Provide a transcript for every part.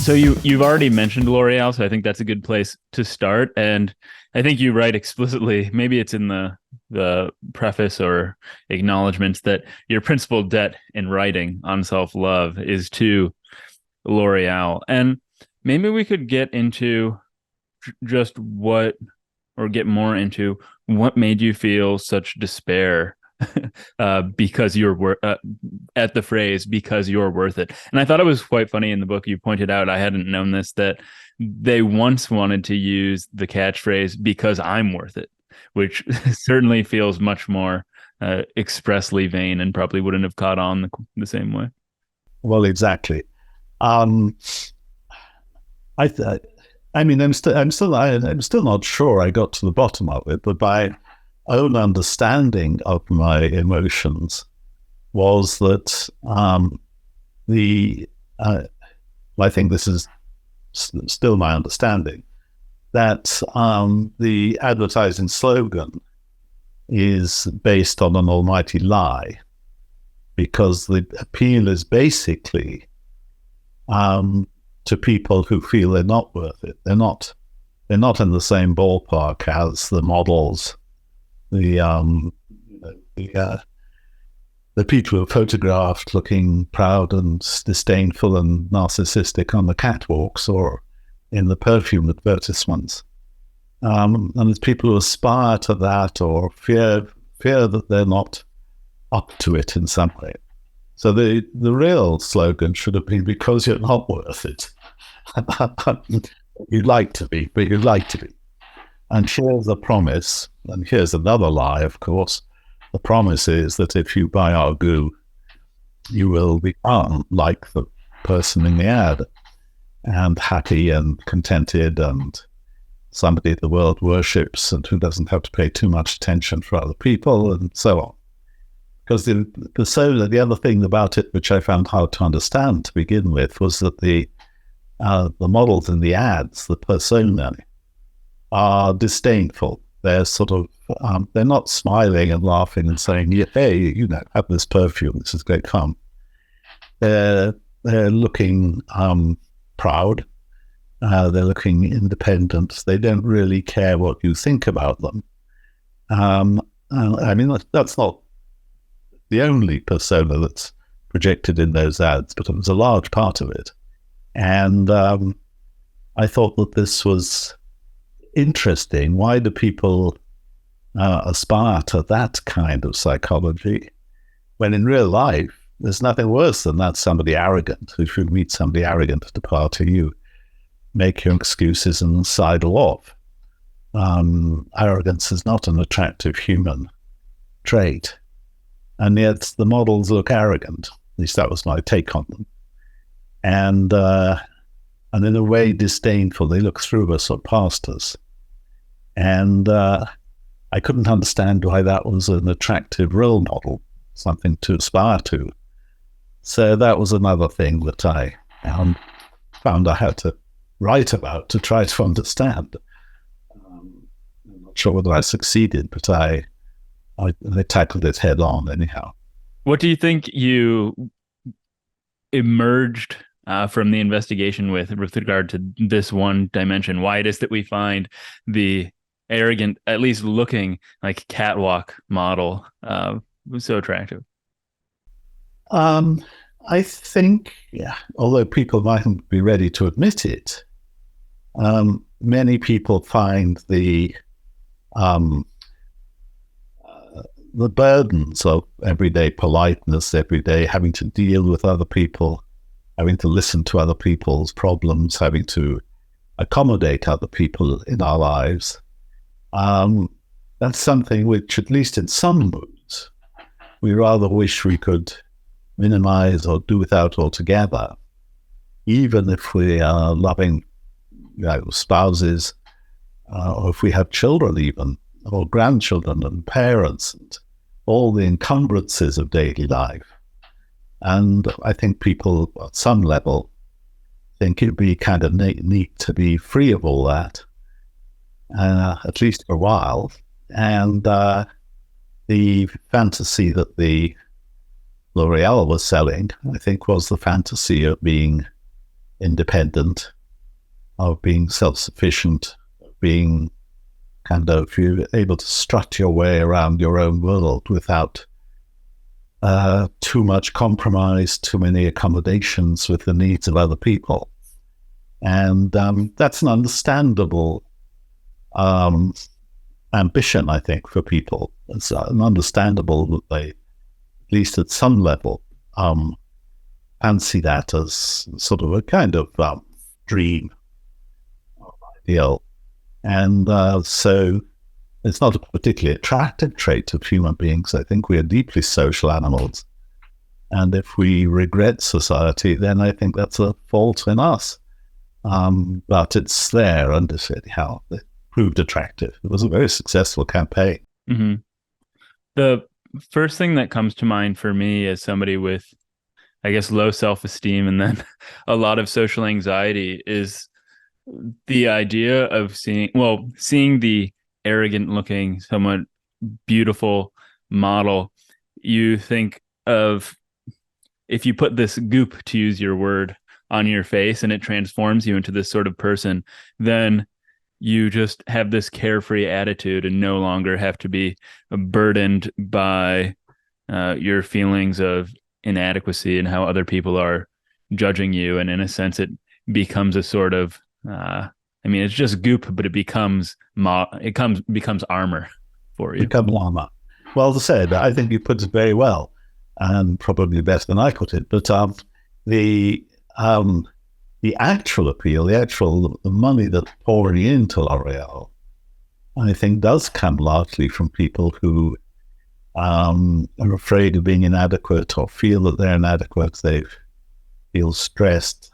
So you've already mentioned L'Oreal, so I think that's a good place to start. And I think you write explicitly, maybe it's in the preface or acknowledgments, that your principal debt in writing on self-love is to L'Oreal. And maybe we could get into just what, or get more into what made you feel such despair because at the phrase because you're worth it. And I thought it was quite funny in the book. You pointed out, I hadn't known this, that they once wanted to use the catchphrase because I'm worth it, which certainly feels much more expressly vain and probably wouldn't have caught on the same way. Well, exactly. Um, I mean, I'm still not sure I got to the bottom of it, but my own understanding of my emotions was that I think this is still my understanding, that the advertising slogan is based on an almighty lie, because the appeal is basically to people who feel they're not worth it. They're not in the same ballpark as the models, the people who are photographed looking proud and disdainful and narcissistic on the catwalks or in the perfume advertisements. And there's people who aspire to that or fear that they're not up to it in some way. So the real slogan should have been because you're not worth it. You'd like to be, but you'd like to be. And here's a promise, and here's another lie, of course. The promise is that if you buy our goo, you will become like the person in the ad, and happy and contented and somebody the world worships and who doesn't have to pay too much attention for other people and so on. Because the other thing about it, which I found hard to understand to begin with, was that the models in the ads, the persona, are disdainful. They're sort of, they're not smiling and laughing and saying, yeah, hey, have this perfume, this is great fun. They're looking proud. They're looking independent. They don't really care what you think about them. I mean, that's not the only persona that's projected in those ads, but it was a large part of it. And I thought that this was interesting. Why do people aspire to that kind of psychology when in real life there's nothing worse than that? Somebody arrogant. If you meet somebody arrogant at a party, you make your excuses and sidle off. Arrogance is not an attractive human trait. And yet the models look arrogant. At least that was my take on them. And in a way disdainful. They look through us or past us. And I couldn't understand why that was an attractive role model, something to aspire to. So that was another thing that I found I had to write about to try to understand. I'm not sure whether I succeeded, but I tackled it head on anyhow. What do you think you emerged from the investigation with regard to this one dimension? Why it is that we find the arrogant, at least looking like catwalk model so attractive? I think, although people mightn't be ready to admit it, many people find the burdens of everyday politeness, everyday having to deal with other people, having to listen to other people's problems, having to accommodate other people in our lives. That's something which, at least in some moods, we rather wish we could minimize or do without altogether, even if we are loving spouses, or if we have children even, or grandchildren and parents, and all the encumbrances of daily life. And I think people at some level think it'd be kind of neat to be free of all that, at least for a while. And the fantasy that the L'Oreal was selling, I think, was the fantasy of being independent, of being self-sufficient, being kind of you're able to strut your way around your own world without too much compromise, too many accommodations with the needs of other people. And that's an understandable ambition, I think, for people. It's understandable that they, at least at some level, fancy that as sort of a kind of dream, ideal. And so it's not a particularly attractive trait of human beings. I think we are deeply social animals. And if we regret society, then I think that's a fault in us. But it's there, and how it proved attractive. It was a very successful campaign. Mm-hmm. The first thing that comes to mind for me as somebody with, I guess, low self-esteem and then a lot of social anxiety is the idea of seeing the arrogant looking, somewhat beautiful model. You think of, if you put this goop, to use your word, on your face and it transforms you into this sort of person, then you just have this carefree attitude and no longer have to be burdened by your feelings of inadequacy and how other people are judging you. And in a sense, it becomes a sort of, it's just goop, but it becomes armor for you. Become armor. Well, as I said, I think you put it very well, and probably better than I put it. But the actual appeal, the money that's pouring into L'Oreal, I think does come largely from people who are afraid of being inadequate or feel that they're inadequate. They feel stressed.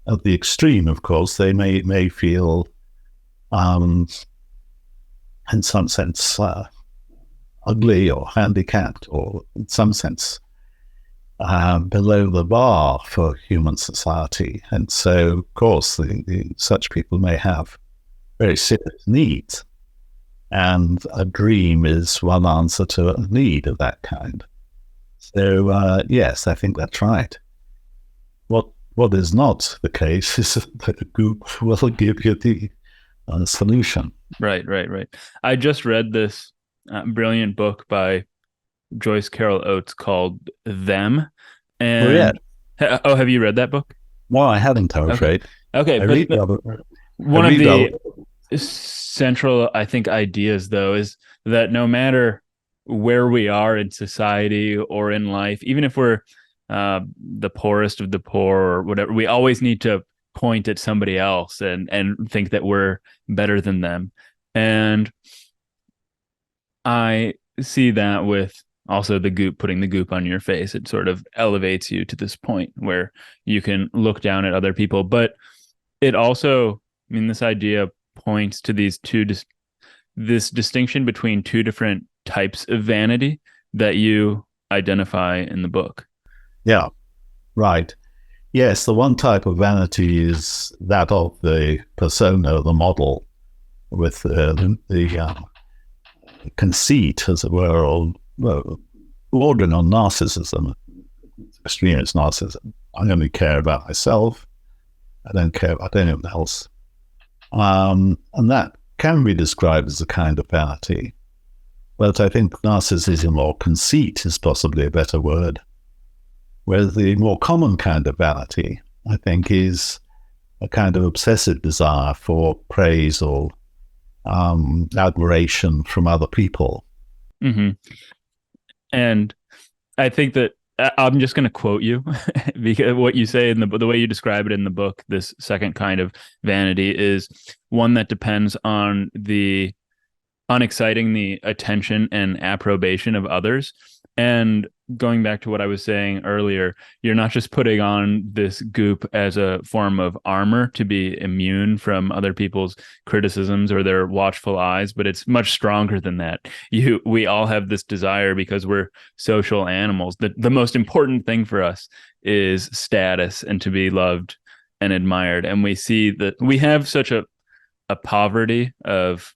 At the extreme, of course, they may feel, in some sense, ugly or handicapped, or in some sense, below the bar for human society. And so, of course, such people may have very serious needs. And a dream is one answer to a need of that kind. So, yes, I think that's right. What is not the case is that the goop will give you the solution. Right. I just read this brilliant book by Joyce Carol Oates called Them. And have you read that book? Well, I haven't, I'm afraid. Okay. One of the central, I think, ideas, though, is that no matter where we are in society or in life, even if we're the poorest of the poor or whatever, we always need to point at somebody else and think that we're better than them. And I see that with also the goop, putting the goop on your face. It sort of elevates you to this point where you can look down at other people. But it also, this idea points to this distinction between two different types of vanity that you identify in the book. Yeah, right. Yes, the one type of vanity is that of the persona, the model, with the conceit, as it were, or bordering on narcissism, extremist narcissism. I only care about myself. I don't care about anyone else. And that can be described as a kind of vanity. But I think narcissism or conceit is possibly a better word. Whereas the more common kind of vanity, I think, is a kind of obsessive desire for praise or admiration from other people. Mm-hmm. And I think that I'm just going to quote you because what you say in the way you describe it in the book, this second kind of vanity is one that depends on exciting the attention and approbation of others. And going back to what I was saying earlier, you're not just putting on this goop as a form of armor to be immune from other people's criticisms or their watchful eyes, but it's much stronger than that. We all have this desire because we're social animals. The most important thing for us is status and to be loved and admired. And we see that we have such a poverty of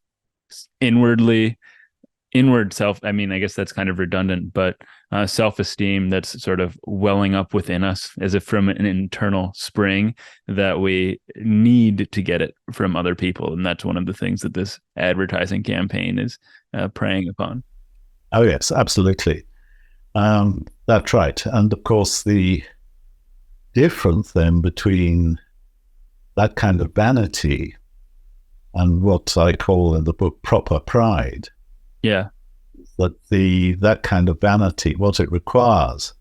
inward self. I guess that's kind of redundant, but self-esteem that's sort of welling up within us as if from an internal spring that we need to get it from other people. And that's one of the things that this advertising campaign is preying upon. Oh, yes, absolutely. That's right. And of course, the difference then between that kind of vanity and what I call in the book proper pride. Yeah. That that kind of vanity, what it requires,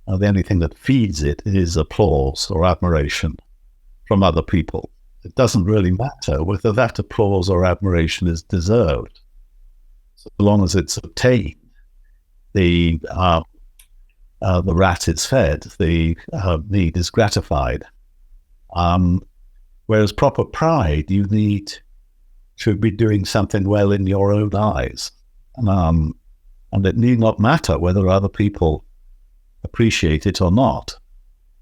the only thing that feeds it is applause or admiration from other people. It doesn't really matter whether that applause or admiration is deserved. So long as it's obtained, the rat is fed, the need is gratified. Whereas proper pride, you need to be doing something well in your own eyes. And it need not matter whether other people appreciate it or not.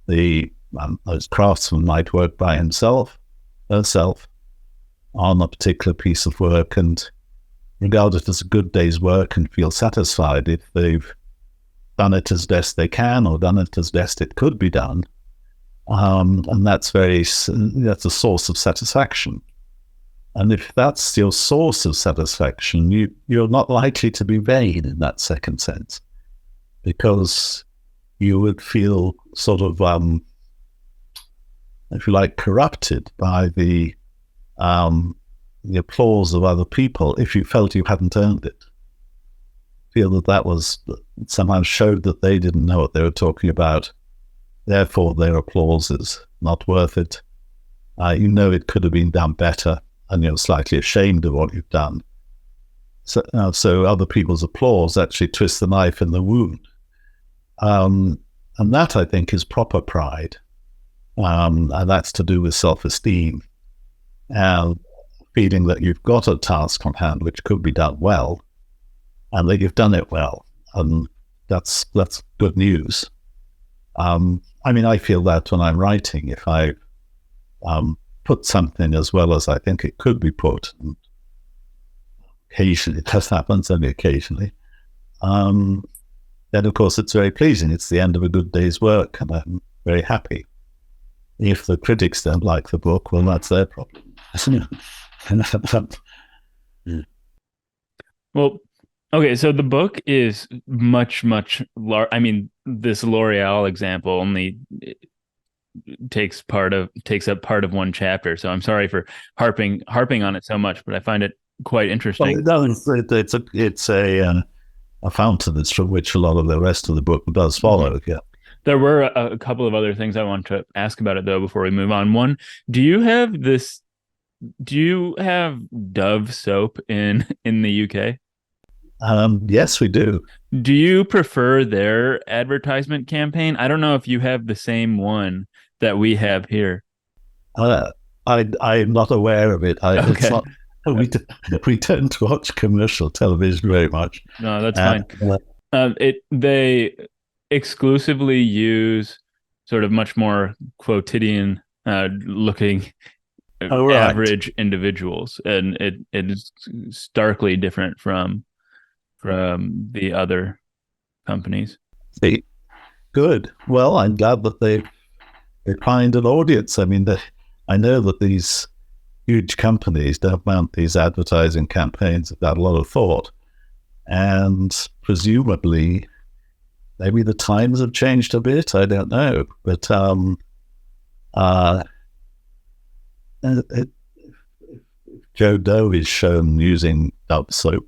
As craftsman might work by himself, herself, on a particular piece of work and regard it as a good day's work and feel satisfied if they've done it as best they can or done it as best it could be done. And that's a source of satisfaction. And if that's your source of satisfaction, you're not likely to be vain in that second sense, because you would feel sort of, if you like, corrupted by the applause of other people if you felt you hadn't earned it. Feel that was somehow showed that they didn't know what they were talking about. Therefore, their applause is not worth it. It could have been done better, and you're slightly ashamed of what you've done. So other people's applause actually twists the knife in the wound. And that, I think, is proper pride. And that's to do with self-esteem and feeling that you've got a task on hand which could be done well, and that you've done it well. And that's good news. I feel that when I'm writing, if I put something as well as I think it could be put, and occasionally, it just happens, only occasionally, then of course it's very pleasing. It's the end of a good day's work, and I'm very happy. If the critics don't like the book, well, that's their problem. Well, okay, so the book is much, much large. I mean, this L'Oreal example only takes up part of one chapter. So I'm sorry for harping on it so much, but I find it quite interesting. Well, it's a fountain from which a lot of the rest of the book does follow. Yeah. There were a couple of other things I want to ask about it, though, before we move on. One, do you have Dove soap in the UK? Yes, we do. Do you prefer their advertisement campaign? I don't know if you have the same one that we have here. I'm not aware of it. Okay. It's not, we don't watch commercial television very much. No, that's fine. They exclusively use sort of much more quotidian looking average individuals, and it is starkly different from the other companies. Good. Well, I'm glad that they find an audience. I mean, I know that these huge companies don't mount these advertising campaigns without a lot of thought, and presumably maybe the times have changed a bit. I don't know, but if Joe Doe is shown using Dove soap,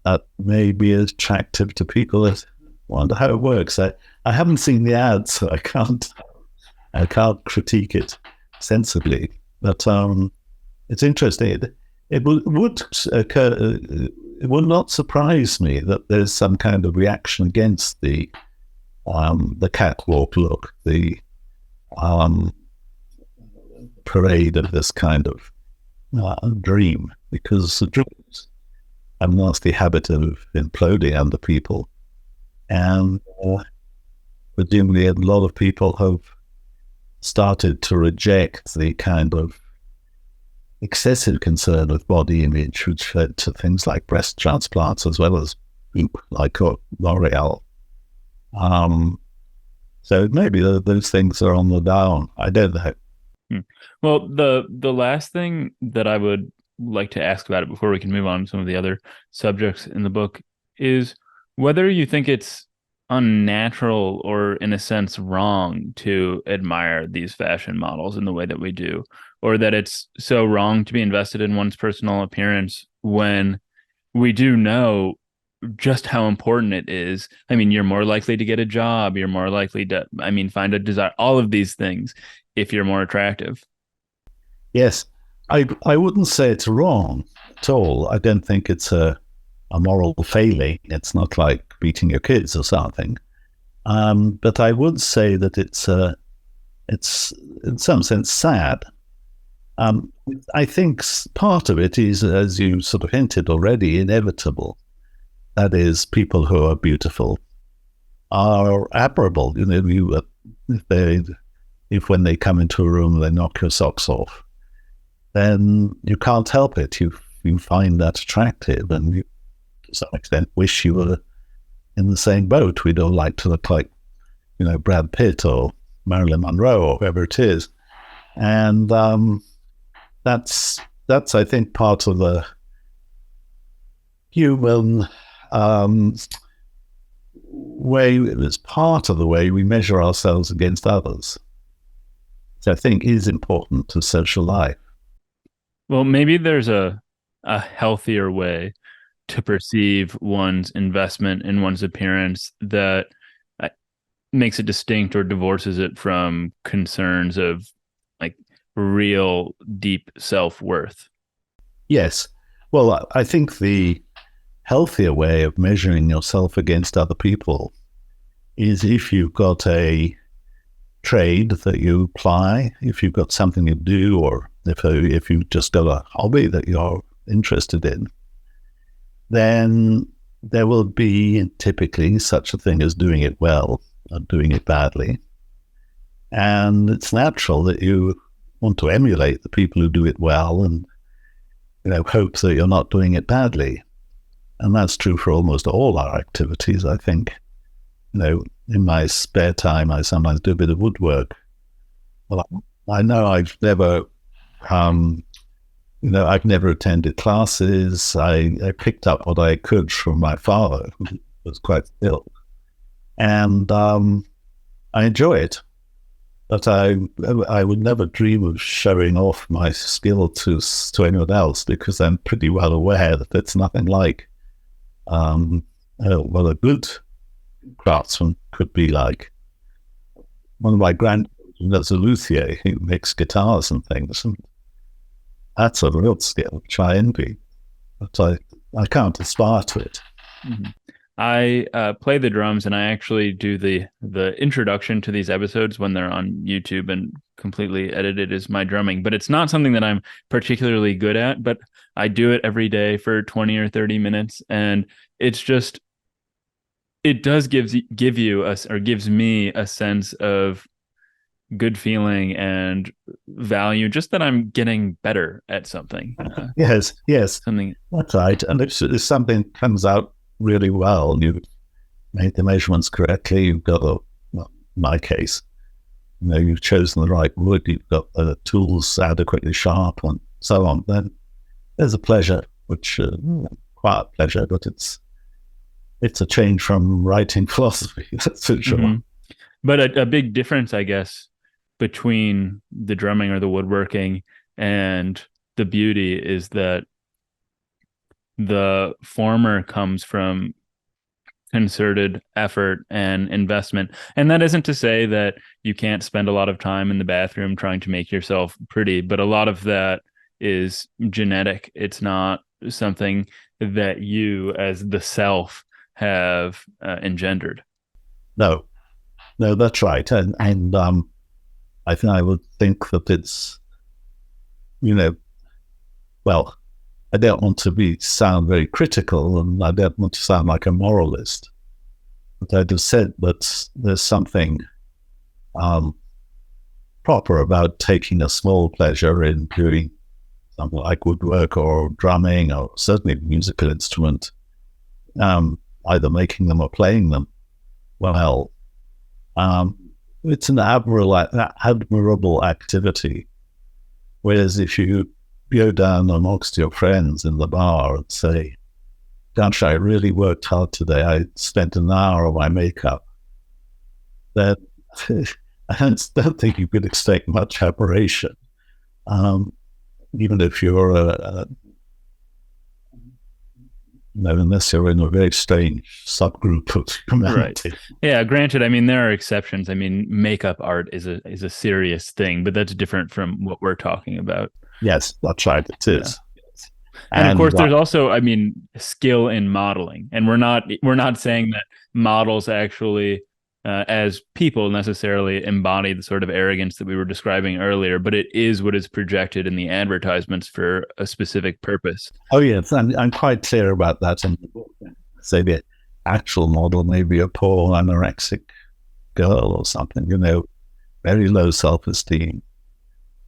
that may be attractive to people that wonder how it works. I haven't seen the ads, so I can't critique it sensibly. But it's interesting. It would not surprise me that there's some kind of reaction against the catwalk look, the parade of this kind of dream, because the dreams have a nasty habit of imploding under people, and presumably a lot of people have started to reject the kind of excessive concern with body image, which led to things like breast transplants as well as like L'Oreal. So maybe those things are on the down. I don't know. Hmm. Well, the last thing that I would like to ask about it before we can move on to some of the other subjects in the book is whether you think it's unnatural or, in a sense, wrong to admire these fashion models in the way that we do, or that it's so wrong to be invested in one's personal appearance when we do know just how important it is. I mean, you're more likely to get a job, you're more likely to, I mean, find a desire, all of these things if you're more attractive. Yes, I wouldn't say it's wrong at all. I don't think it's a moral failing. It's not like beating your kids or something. But I would say that it's in some sense sad. I think part of it is, as you sort of hinted already, inevitable. That is, people who are beautiful are admirable. You know, if when they come into a room they knock your socks off, then you can't help it. You find that attractive, and you, to some extent, wish you were in the same boat. We'd all like to look like, you know, Brad Pitt or Marilyn Monroe or whoever it is, and that's I think part of the human way. It's part of the way we measure ourselves against others. So I think is important to social life. Well, maybe there's a healthier way to perceive one's investment in one's appearance that makes it distinct or divorces it from concerns of like real deep self-worth. Yes. Well, I think the healthier way of measuring yourself against other people is if you've got a trade that you ply, if you've got something you do, or if you've just got a hobby that you're interested in, then there will be typically such a thing as doing it well or doing it badly. And it's natural that you want to emulate the people who do it well and, you know, hope that you're not doing it badly. And that's true for almost all our activities, I think. You know, in my spare time, I sometimes do a bit of woodwork. Well, I know I've never, I've never attended classes. I picked up what I could from my father, who was quite ill. And I enjoy it. But I would never dream of showing off my skill to anyone else, because I'm pretty well aware that it's nothing like what a good craftsman could be like. One of my grandchildren is a luthier. He makes guitars and things, and that's a real skill, which I envy. But I can't aspire to it. Mm-hmm. I play the drums, and I actually do the introduction to these episodes when they're on YouTube and completely edited as my drumming. But it's not something that I'm particularly good at, but I do it every day for 20 or 30 minutes. And it's just, it does gives me a sense of good feeling and value, just that I'm getting better at something. Yes, something. That's right. And if something comes out really well, you've made the measurements correctly, you've got in my case, you've chosen the right wood, you've got the tools adequately sharp and so on, then there's a pleasure, which quiet pleasure, but it's a change from writing philosophy, that's for sure. Mm-hmm. But a big difference, I guess, between the drumming or the woodworking and the beauty is that the former comes from concerted effort and investment. And that isn't to say that you can't spend a lot of time in the bathroom trying to make yourself pretty, but a lot of that is genetic. It's not something that you as the self have engendered. No, that's right. And I think I would think that it's, well, I don't want to sound very critical, and I don't want to sound like a moralist, but I just said that there's something proper about taking a small pleasure in doing something like woodwork or drumming or certainly a musical instrument, either making them or playing them well. It's an admirable activity. Whereas if you go down amongst your friends in the bar and say, gosh, I really worked hard today, I spent an hour on my makeup, then I don't think you could expect much admiration. Even if you're unless you're in a very strange subgroup of humanity. Right. Yeah, granted, I mean, there are exceptions. I mean, makeup art is a serious thing, but that's different from what we're talking about. Yes, that's right, it is. Yeah. And of course, there's also, I mean, skill in modeling. And we're not saying that models actually, as people, necessarily embody the sort of arrogance that we were describing earlier, but it is what is projected in the advertisements for a specific purpose. Oh, yes, I'm quite clear about that in the book. Say the actual model may be a poor anorexic girl or something, very low self-esteem,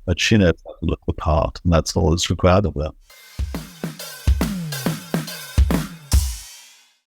but she knows how to look the part, and that's all that's required of her.